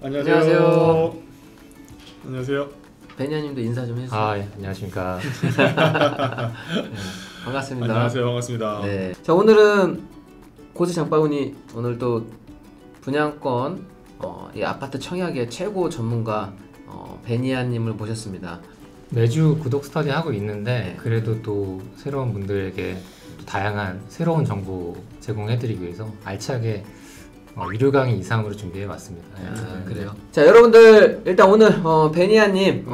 안녕하세요. 안녕하세요. 베니아님도 인사 좀 해주세요. 아, 예, 안녕하십니까. 네, 반갑습니다. 안녕하세요. 반갑습니다. 네. 자, 오늘은 고수 장바구니 오늘 또 분양권 이 아파트 청약의 최고 전문가 베니아님을 모셨습니다. 매주 구독 스터디 하고 있는데 그래도 또 새로운 분들에게 또 다양한 새로운 정보 제공해드리기 위해서 알차게 유료 강의 이상으로 준비해 왔습니다. 그래요. 자, 여러분들 일단 오늘 베니아님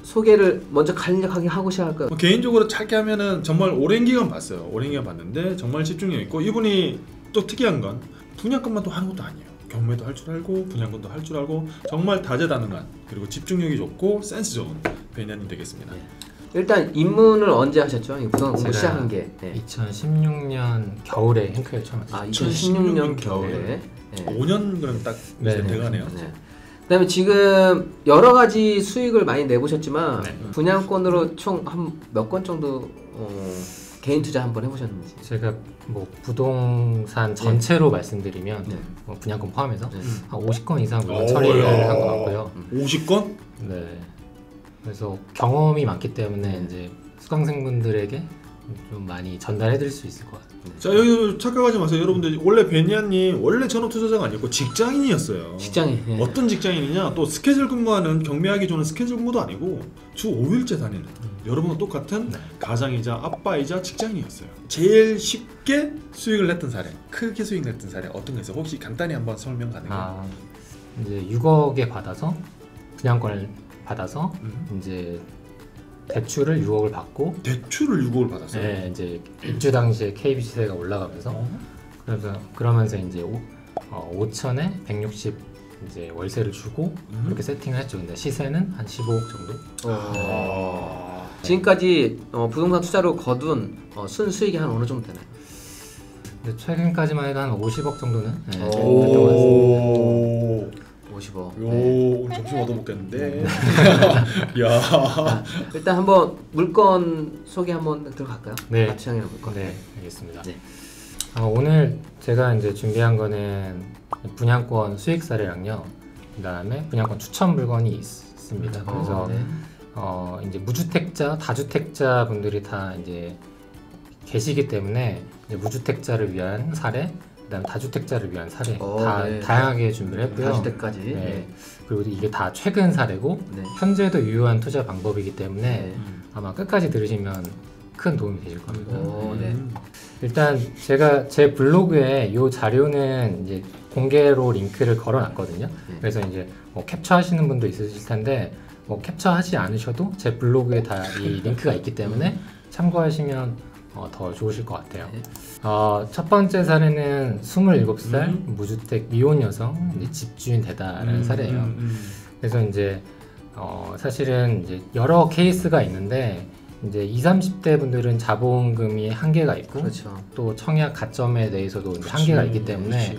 소개를 먼저 간략하게 하고 시작할까요? 개인적으로 짧게 하면은 정말 오랜 기간 봤어요. 오랜 기간 봤는데 정말 집중력 있고, 이분이 또 특이한 건 분양권만 또 하는 것도 아니에요. 경매도 할 줄 알고 분양권도 할 줄 알고 정말 다재다능한, 그리고 집중력이 좋고 센스 좋은 베니아님 되겠습니다. 일단 입문을 언제 하셨죠? 이 부동산 공부 시작한 게 2016년 겨울에 행크에 처음 왔어요. 2016년 겨울에 5년 그럼 딱 돼가네요. 네. 그다음에 지금 여러 가지 수익을 많이 내보셨지만 분양권으로 총 한 몇 건 정도 개인 투자 한번 해보셨는지? 제가 뭐 부동산 전체로 말씀드리면 분양권 포함해서 한 50건 이상 물건 처리를 한 것 같고요. 50건? 네. 그래서 경험이 많기 때문에 이제 수강생분들에게 좀 많이 전달해드릴 수 있을 것 같아요. 자, 여기 착각하지 마세요. 여러분들 원래 베니아님 원래 전업 투자자가 아니었고 직장인이었어요. 직장인. 어떤 직장인이냐? 또 스케줄 근무하는, 경매하기 전에 스케줄 근무도 아니고 주 5일째 다니는 여러분과 똑같은 가장이자 아빠이자 직장인이었어요. 제일 쉽게 수익을 냈던 사례, 크게 수익 냈던 사례 어떤 게 있어요? 혹시 간단히 한번 설명 가능해요? 이제 6억에 받아서 분양권을 받아서 이제 대출을 6억을 받고, 대출을 6억을 받았어요? 네, 이제 입주 당시에 KB 시세가 올라가면서 그러면서 이제 5천에 160 이제 월세를 주고 그렇게 세팅을 했죠. 근데 시세는 한 15억 정도. 지금까지 부동산 투자로 거둔 순수익이 한 어느 정도 되나요? 근데 최근까지만 해도 한 50억 정도는 됐던 것 같습니다. 50억. 오늘 점심 얻어먹겠는데. 야. 일단 한번 물건 소개 한번 들어갈까요? 네. 마취형이랑 물건. 네, 알겠습니다. 네. 오늘 제가 이제 준비한 거는 분양권 수익 사례랑요, 그다음에 분양권 추천 물건이 있습니다. 그래서 이제 무주택자, 다주택자 분들이 다 이제 계시기 때문에 이제 무주택자를 위한 사례, 그다음 다주택자를 위한 사례 다양하게 준비를 했고요. 다주택까지. 그리고 이게 다 최근 사례고 현재도 유효한 투자 방법이기 때문에 아마 끝까지 들으시면 큰 도움이 되실 겁니다. 일단 제가 제 블로그에 이 자료는 이제 공개로 링크를 걸어놨거든요. 그래서 이제 캡처하시는 분도 있으실 텐데 캡처하지 않으셔도 제 블로그에 다 이 링크가 있기 때문에 참고하시면 더 좋으실 것 같아요. 첫 번째 사례는 27살 무주택 미혼 여성 이제 집주인 되다라는 사례예요. 그래서 이제 사실은 이제 여러 케이스가 있는데 이제 20, 30대 분들은 자본금이 한계가 있고 또 청약 가점에 대해서도 한계가 있기 때문에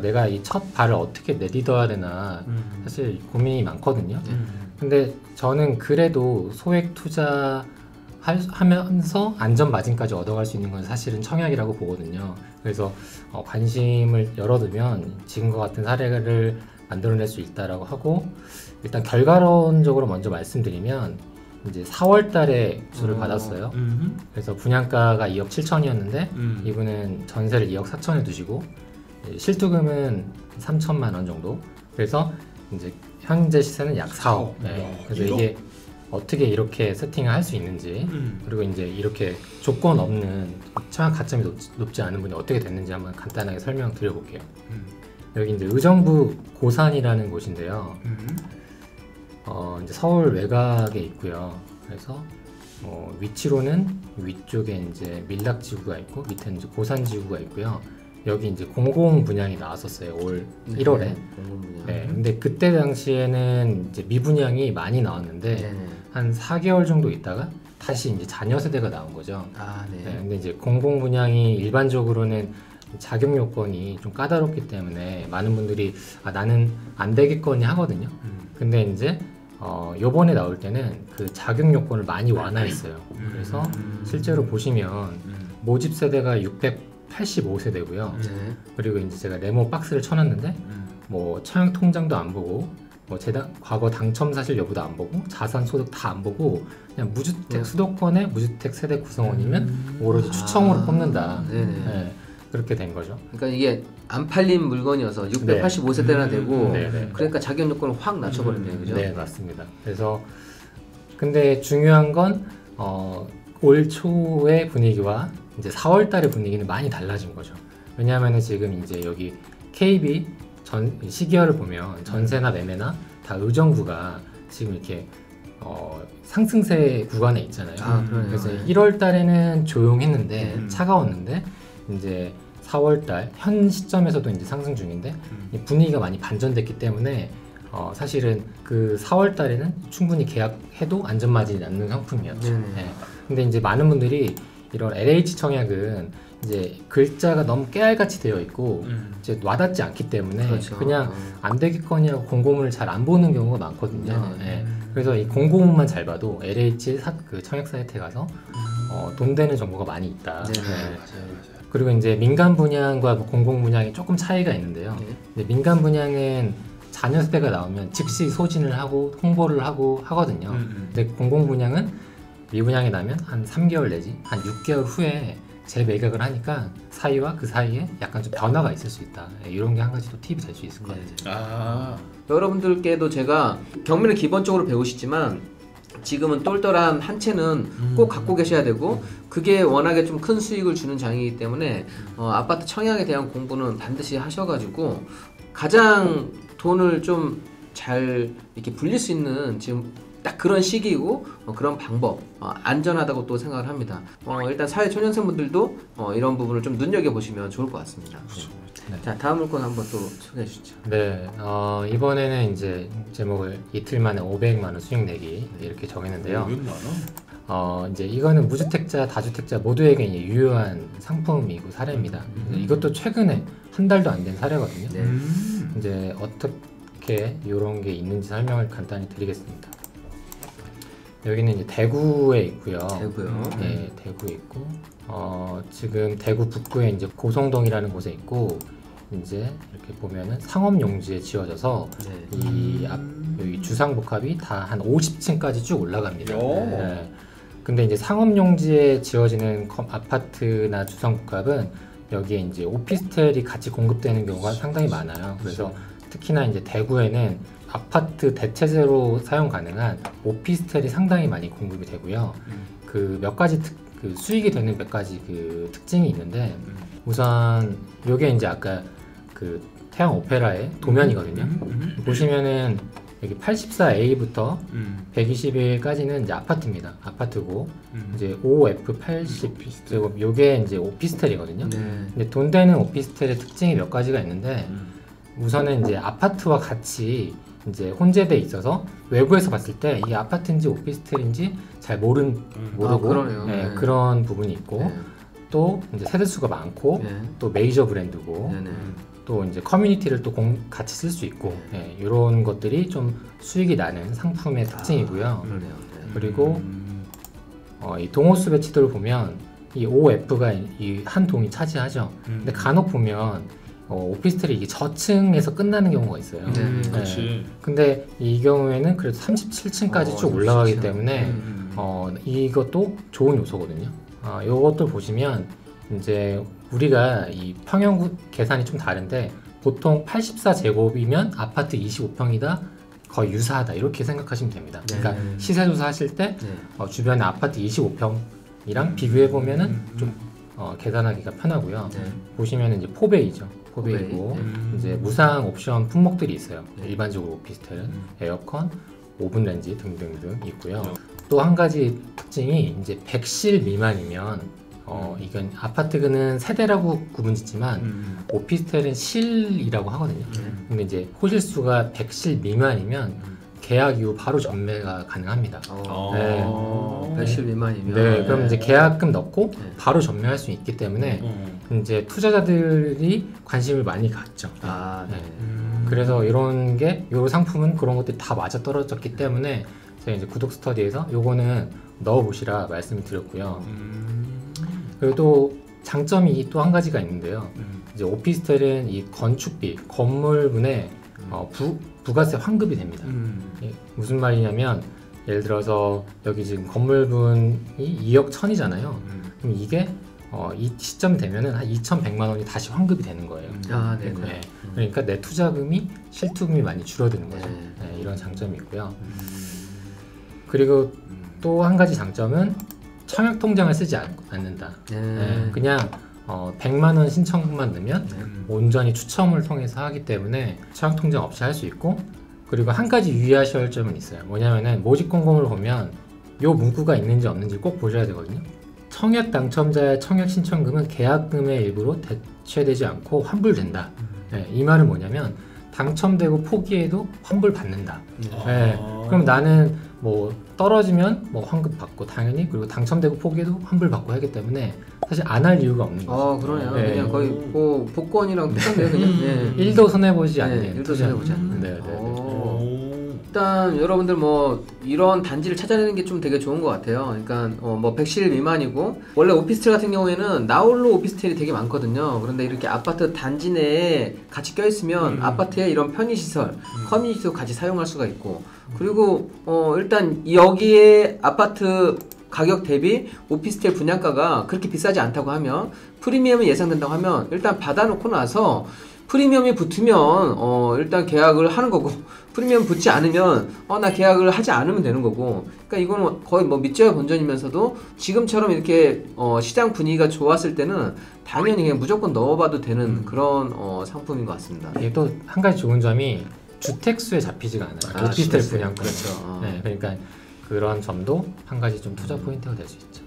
내가 이 첫 발을 어떻게 내딛어야 되나 사실 고민이 많거든요. 근데 저는 그래도 소액 투자 하면서 안전 마진까지 얻어갈 수 있는 건 사실은 청약이라고 보거든요. 그래서 관심을 열어두면 지금과 같은 사례를 만들어낼 수 있다라고 하고, 일단 결과론적으로 먼저 말씀드리면 이제 4월 달에 주를 받았어요. 그래서 분양가가 2억 7천이었는데 이분은 전세를 2억 4천에 두시고 실투금은 3천만 원 정도. 그래서 이제 현재 시세는 약 4억. 그래서 이게 어떻게 이렇게 세팅을 할 수 있는지, 그리고 이제 이렇게 조건 없는 청약 가점이 높지 않은 분이 어떻게 됐는지 한번 간단하게 설명드려 볼게요. 여기 이제 의정부 고산이라는 곳인데요. 이제 서울 외곽에 있고요. 그래서 위치로는 위쪽에 이제 밀락지구가 있고 밑에는 이제 고산지구가 있고요. 여기 이제 공공 분양이 나왔었어요. 올 1월에. 네. 근데 그때 당시에는 이제 미분양이 많이 나왔는데 한 4개월 정도 있다가 다시 이제 자녀 세대가 나온 거죠. 네. 근데 이제 공공 분양이 일반적으로는 자격 요건이 좀 까다롭기 때문에 많은 분들이 나는 안 되겠거니 하거든요. 근데 이제 요번에 나올 때는 그 자격 요건을 많이 완화했어요. 그래서 실제로 보시면 모집 세대가 685세대고요. 네. 그리고 이제 제가 네모 박스를 쳐놨는데 뭐 차량 통장도 안 보고 뭐 과거 당첨 사실 여부도 안 보고 자산 소득 다 안 보고 그냥 무주택 수도권의 무주택 세대 구성원이면 오로지 추첨으로 뽑는다. 네네. 네, 그렇게 된 거죠. 그러니까 이게 안 팔린 물건이어서 685세대나 되고 네네. 그러니까 자격 요건을 확 낮춰버렸네요, 그죠? 네, 맞습니다. 그래서 근데 중요한 건 올 초의 분위기와 이제 4월 달의 분위기는 많이 달라진 거죠. 왜냐하면 지금 이제 여기 KB 시기화를 보면 전세나 매매나 다 의정부가 지금 이렇게 상승세 구간에 있잖아요. 그러네요. 그래서 네. 1월 달에는 조용했는데 차가웠는데 이제 4월 달 현 시점에서도 이제 상승 중인데 이 분위기가 많이 반전됐기 때문에 사실은 그 4월 달에는 충분히 계약해도 안전마진이 남는 상품이었죠. 네. 근데 이제 많은 분들이 이런 LH 청약은 이제 글자가 너무 깨알같이 되어 있고 이제 와닿지 않기 때문에 그렇죠. 그냥 안 되겠거니 하고 공고문을 잘 안 보는 경우가 많거든요. 네. 그래서 이 공고문만 잘 봐도 LH 그 청약 사이트에 가서 돈 되는 정보가 많이 있다. 네. 맞아요. 그리고 이제 민간 분양과 공공 분양이 조금 차이가 있는데요. 네. 근데 민간 분양은 자녀 세대가 나오면 즉시 소진을 하고 홍보를 하고 하거든요. 근데 공공 분양은 미분양이 나면 한 3개월 내지 한 6개월 후에 재매각을 하니까 사이와 그 사이에 약간 좀 변화가 있을 수 있다. 이런 게 한 가지 또 팁이 될 수 있을 것 같아요. 여러분들께도 제가 경매를 기본적으로 배우시지만 지금은 똘똘한 한 채는 꼭 갖고 계셔야 되고 그게 워낙에 좀 큰 수익을 주는 장이기 때문에 아파트 청약에 대한 공부는 반드시 하셔가지고 가장 돈을 좀 잘 이렇게 불릴 수 있는 지금 딱 그런 시기이고 그런 방법 안전하다고 또 생각을 합니다. 일단 사회초년생분들도 이런 부분을 좀 눈여겨보시면 좋을 것 같습니다. 네. 자, 다음 물건 한번 또 소개해 주시죠. 네, 이번에는 이제 제목을 이틀 만에 500만 원 수익 내기 이렇게 정했는데요. 500만 원? 이제 이거는 무주택자, 다주택자 모두에게 이제 유효한 상품이고 사례입니다. 이것도 최근에 한 달도 안 된 사례거든요. 네. 이제 어떻게 이런 게 있는지 설명을 간단히 드리겠습니다. 여기는 이제 대구에 있고요. 대구요. 네, 대구에 있고 지금 대구 북구에 이제 고성동이라는 곳에 있고 이제 이렇게 보면은 상업용지에 지어져서 네. 여기 주상복합이 다 한 50층까지 쭉 올라갑니다. 오. 네. 근데 이제 상업용지에 지어지는 아파트나 주상복합은 여기에 이제 오피스텔이 같이 공급되는 경우가 상당히 많아요. 그래서 특히나 이제 대구에는 아파트 대체재로 사용 가능한 오피스텔이 상당히 많이 공급이 되고요. 그 몇 가지 그 수익이 되는 몇 가지 그 특징이 있는데 우선 요게 이제 아까 그 태양 오페라의 도면이거든요. 보시면은 여기 84A부터 121까지는 이제 아파트입니다. 아파트고 이제 OF80 요게 이제 오피스텔이거든요. 네. 근데 돈 되는 오피스텔의 특징이 몇 가지가 있는데 우선은 이제 아파트와 같이 이제 혼재돼 있어서 외부에서 봤을 때 이게 아파트인지 오피스텔인지 잘 모르고 그러네요. 네, 네. 그런 부분이 있고 네. 또 이제 세대수가 많고 네. 또 메이저 브랜드고 네네. 또 이제 커뮤니티를 또 같이 쓸 수 있고 이런 것들이 좀 수익이 나는 상품의 특징이고요. 그러네요. 네. 그리고 이 동호수 배치도를 보면 이 OF가 이 한 동이 차지하죠. 근데 간혹 보면 오피스텔이 이게 저층에서 끝나는 경우가 있어요. 그렇지. 근데 이 경우에는 그래도 37층까지 쭉 올라가기 37층. 때문에 이것도 좋은 요소거든요. 이것도 보시면 이제 우리가 이 평형 계산이 좀 다른데 보통 84제곱이면 아파트 25평이다 거의 유사하다 이렇게 생각하시면 됩니다. 네. 그러니까 시세조사 하실 때 네. 주변에 아파트 25평이랑 비교해 보면은 좀 계산하기가 편하고요. 네. 보시면 이제 포베이죠. 포베이고 이제 무상 옵션 품목들이 있어요. 네. 일반적으로 오피스텔은 에어컨, 오븐 렌지 등등등 있고요. 또 한 가지 특징이 이제 100실 미만이면 이건 아파트는 세대라고 구분짓지만 오피스텔은 실이라고 하거든요. 근데 이제 호실수가 100실 미만이면 계약 이후 바로 전매가 가능합니다. 네. 100실 미만이면. 네, 그럼 이제 계약금 넣고 네. 바로 전매할 수 있기 때문에 이제 투자자들이 관심을 많이 갖죠. 네. 그래서 이런 게, 요 상품은 그런 것들이 다 맞아 떨어졌기 때문에 제가 이제 구독 스터디에서 요거는 넣어보시라 말씀을 드렸고요. 그리고 또 장점이 또 한 가지가 있는데요. 이제 오피스텔은 이 건축비, 건물분에 부가세 환급이 됩니다. 무슨 말이냐면 예를 들어서 여기 지금 건물분이 2억 1천이잖아요. 그럼 이게 이 시점 되면은 한 2,100만 원이 다시 환급이 되는 거예요. 아, 네. 네. 그러니까 내 투자금이 실투금이 많이 줄어드는 거죠. 네, 이런 장점이 있고요. 그리고 또 한 가지 장점은 청약 통장을 쓰지 않는다. 네, 그냥 100만 원 신청금만 넣으면 온전히 추첨을 통해서 하기 때문에 청약 통장 없이 할 수 있고, 그리고 한 가지 유의하셔야 할 점은 있어요. 뭐냐면은 모집 공고를 보면 요 문구가 있는지 없는지 꼭 보셔야 되거든요. 청약 당첨자의 청약 신청금은 계약금의 일부로 대체되지 않고 환불된다. 네, 이 말은 뭐냐면 당첨되고 포기해도 환불받는다. 네, 그럼 나는 뭐 떨어지면 뭐 환급 받고 당연히, 그리고 당첨되고 포기해도 환불 받고 하기 때문에 사실 안 할 이유가 없는 거죠. 그러네요. 네. 그냥 거의 뭐 복권이랑 똑같네요. 그냥. 네. 1도 손해보지 않는. 1도 손해보지 않는. 네. 일단 여러분들 뭐 이런 단지를 찾아내는 게 좀 되게 좋은 것 같아요. 그러니까 뭐 100실 미만이고, 원래 오피스텔 같은 경우에는 나홀로 오피스텔이 되게 많거든요. 그런데 이렇게 아파트 단지 내에 같이 껴있으면 아파트에 이런 편의시설, 커뮤니티도 같이 사용할 수가 있고, 그리고 일단 여기에 아파트 가격 대비 오피스텔 분양가가 그렇게 비싸지 않다고 하면, 프리미엄이 예상된다고 하면 일단 받아놓고 나서 프리미엄이 붙으면 일단 계약을 하는 거고, 프리미엄 붙지 않으면 나 계약을 하지 않으면 되는 거고. 그러니까 이거는 거의 뭐 밑져야 본전이면서도 지금처럼 이렇게 시장 분위기가 좋았을 때는 당연히 그냥 무조건 넣어봐도 되는 그런 상품인 것 같습니다. 이게 또 한 가지 좋은 점이 주택수에 잡히지가 않아요. 오피스텔 분양가. 그렇죠. 네, 그러니까 그런 점도 한 가지 좀 투자 포인트가 될 수 있죠.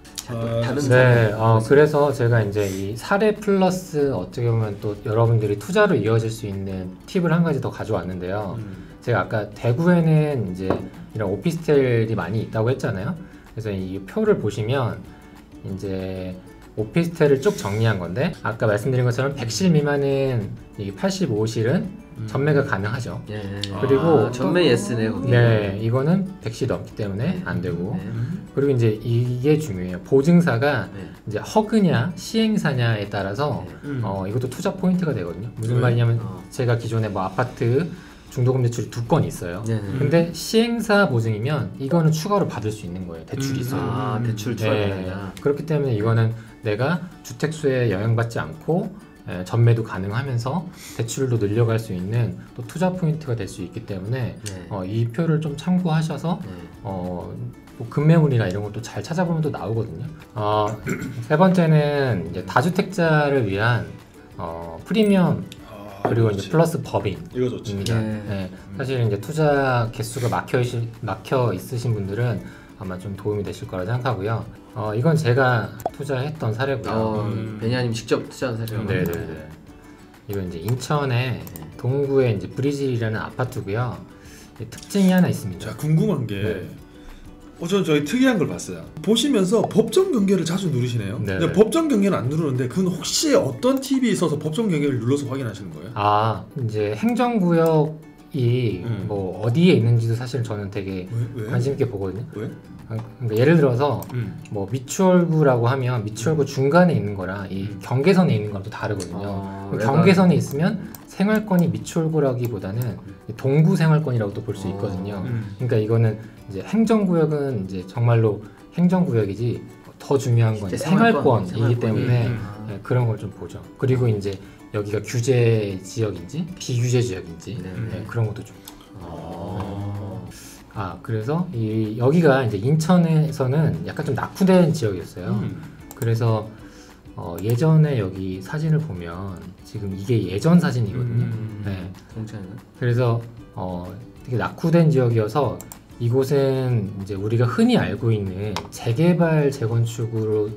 다른 네, 그래서 제가 이제 이 사례 플러스 어떻게 보면 또 여러분들이 투자로 이어질 수 있는 팁을 한 가지 더 가져왔는데요. 제가 아까 대구에는 이제 이런 오피스텔이 많이 있다고 했잖아요. 그래서 이 표를 보시면 이제 오피스텔을 쭉 정리한 건데, 아까 말씀드린 것처럼 100실 미만은 이 85실은 전매가 가능하죠. 그리고 전매 예스네 거기. 네, 이거는 100실 넘기 때문에 안 되고. 그리고 이제 이게 중요해요. 보증사가 이제 허그냐 시행사냐에 따라서 이것도 투자 포인트가 되거든요. 무슨 말이냐면 제가 기존에 뭐 아파트 중도금 대출이 2건 있어요. 근데 시행사 보증이면 이거는 추가로 받을 수 있는 거예요. 대출이 있어요. 대출 추가된다. 그렇기 때문에 이거는 내가 주택수에 영향받지 않고 전매도 가능하면서 대출도 늘려갈 수 있는 또 투자 포인트가 될 수 있기 때문에 이 표를 좀 참고하셔서 뭐 급매물이나 이런 것도 잘 찾아보면 또 나오거든요. 세 번째는 이제 다주택자를 위한 프리미엄 그리고 이제 플러스 법인. 이거 좋지. 네. 사실 이제 투자 개수가 막혀 있으신 분들은 아마 좀 도움이 되실 거라 생각하고요. 이건 제가 투자했던 사례고요. 베냐님 직접 투자한 사례요. 네네네. 이건 이제 인천의 동구에 이제 브리질이라는 아파트고요. 특징이 하나 있습니다. 자, 궁금한 게 저는 저희 특이한 걸 봤어요. 보시면서 법정 경계를 자주 누르시네요. 네네. 근데 법정 경계는 안 누르는데 그건 혹시 어떤 팁이 있어서 법정 경계를 눌러서 확인하시는 거예요? 이제 행정구역이 뭐 어디에 있는지도 사실 저는 되게 왜? 관심 있게 보거든요. 왜? 그러니까 예를 들어서 뭐 미추홀구라고 하면 미추홀구 중간에 있는 거랑 이 경계선에 있는 거랑 또 다르거든요. 그럼 경계선에 있으면 생활권이 미추홀구라기보다는 동구 생활권이라고 또 볼 수 있거든요. 그러니까 이거는 이제 행정구역은 이제 정말로 행정구역이지 더 중요한 건 생활권이기 때문에 그런 걸 좀 보죠. 그리고 이제 여기가 규제 지역인지 비규제 지역인지 그런 것도 좀. 그래서 여기가 이제 인천에서는 약간 좀 낙후된 지역이었어요. 그래서 예전에 여기 사진을 보면 지금 이게 예전 사진이거든요. 네. 그래서 되게 낙후된 지역이어서 이곳은 이제 우리가 흔히 알고 있는 재개발 재건축으로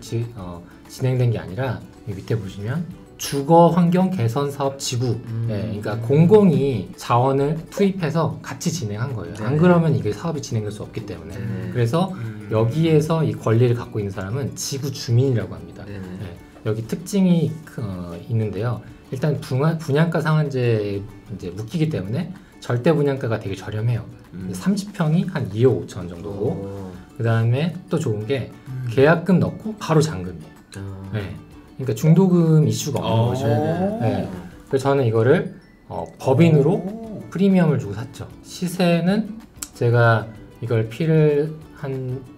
진행된 게 아니라 여기 밑에 보시면 주거 환경 개선 사업 지구, 그러니까 공공이 자원을 투입해서 같이 진행한 거예요. 안 그러면 이게 사업이 진행될 수 없기 때문에. 그래서 여기에서 이 권리를 갖고 있는 사람은 지구 주민이라고 합니다. 여기 특징이 있는데요. 일단 분양가 상한제 이제 묶이기 때문에 절대 분양가가 되게 저렴해요. 30평이 한 2억 5천 정도고, 그 다음에 또 좋은 게 계약금 넣고 바로 잔금이에요. 네. 그러니까 중도금 이슈가 없는 거죠. 네. 그래서 저는 이거를 법인으로 프리미엄을 주고 샀죠. 시세는 제가 이걸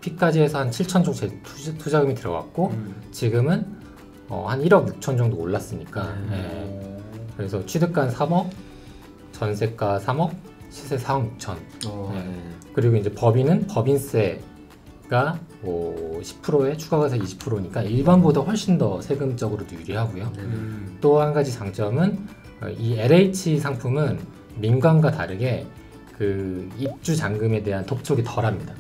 피까지 해서 한 7천 정도 제 투자금이 들어갔고 지금은 한 1억 6천 정도 올랐으니까 네. 그래서 취득가 3억, 전세가 3억, 시세 4억 6천. 네. 그리고 이제 법인은 법인세가 뭐 10%에 추가가세 20%니까 일반보다 훨씬 더 세금적으로도 유리하고요. 또 한 가지 장점은 이 LH 상품은 민간과 다르게 그 입주 잔금에 대한 독촉이 덜합니다.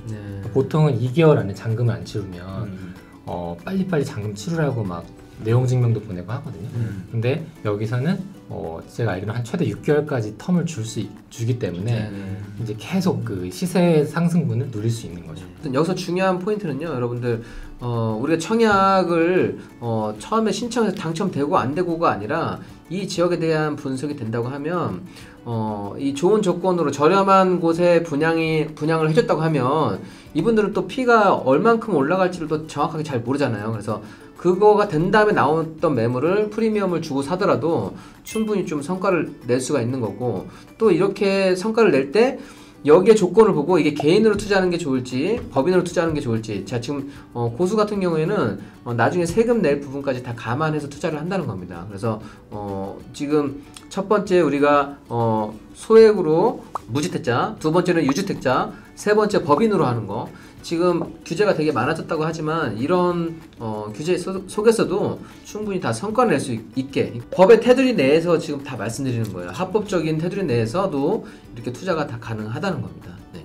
보통은 2개월 안에 잔금을 안 치르면 빨리빨리 잔금 치르라고 막 내용 증명도 보내고 하거든요. 근데 여기서는 제가 알기로는 한 최대 6개월까지 텀을 주기 때문에 이제 계속 그 시세 상승분을 누릴 수 있는 거죠. 여기서 중요한 포인트는요, 여러분들 우리가 청약을 처음에 신청해서 당첨되고 안 되고가 아니라 이 지역에 대한 분석이 된다고 하면 이 좋은 조건으로 저렴한 곳에 분양을 해줬다고 하면 이분들은 또 피가 얼만큼 올라갈지를 또 정확하게 잘 모르잖아요. 그래서 그거가 된 다음에 나왔던 매물을 프리미엄을 주고 사더라도 충분히 좀 성과를 낼 수가 있는 거고, 또 이렇게 성과를 낼 때 여기에 조건을 보고 이게 개인으로 투자하는 게 좋을지 법인으로 투자하는 게 좋을지, 자 지금 고수 같은 경우에는 나중에 세금 낼 부분까지 다 감안해서 투자를 한다는 겁니다. 그래서 지금 첫 번째 우리가 소액으로 무주택자, 두 번째는 유주택자, 세 번째 법인으로 하는 거, 지금 규제가 되게 많아졌다고 하지만 이런 규제 속에서도 충분히 다 성과를 낼 수 있게 법의 테두리 내에서 지금 다 말씀드리는 거예요. 합법적인 테두리 내에서도 이렇게 투자가 다 가능하다는 겁니다. 네.